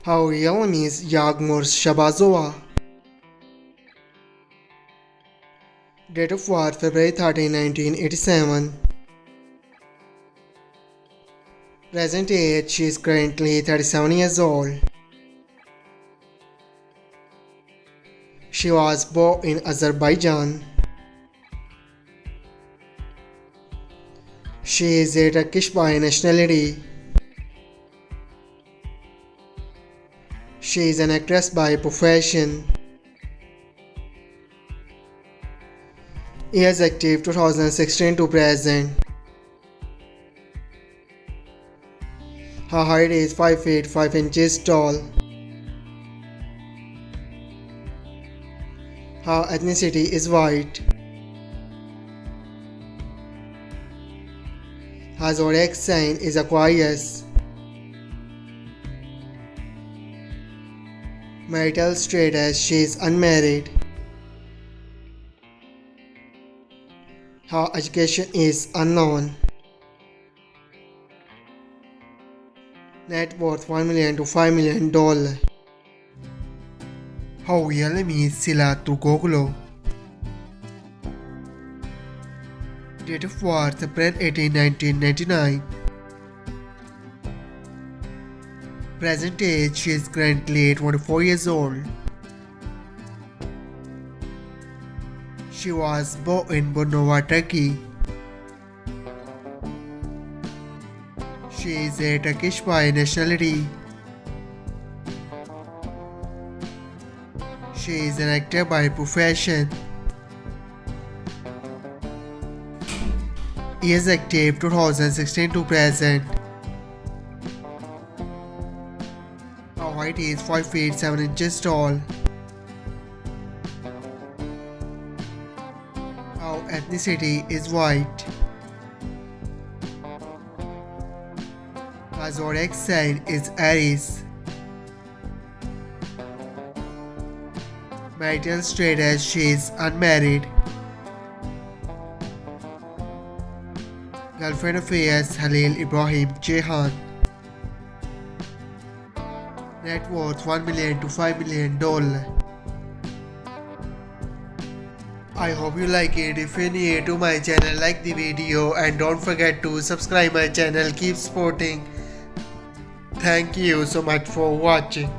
Her real name is Yagmur Sahbazova. Date of birth February 13, 1987. Present age she is currently 37 years old. She was born in Azerbaijan. She is a Turkish by nationality. She is an actress by profession. Years active 2016 to present. Her height is 5 feet 5 inches tall. Her ethnicity is white. Her zodiac sign is Aquarius. Marital status she is unmarried. Her education is unknown. Net worth $1 million to $5 million. Her real name is Sila Turkoglu. Date of birth April 18, 1999. Present age she is currently 24 years old. She was born in Bornova, Turkey. She is a Turkish by nationality. She is an actor by profession. Years active 2016 to present. Her height is 5 feet 7 inches tall. Her ethnicity is white. Her zodiac sign is Aries. Marital status she is unmarried. Girlfriend affairs Halil Ibrahim Jehan. Net worth $1 million to $5 million. I hope you like it. If you're new to my channel, like the video and don't forget to subscribe my channel. Keep supporting. Thank you so much for watching.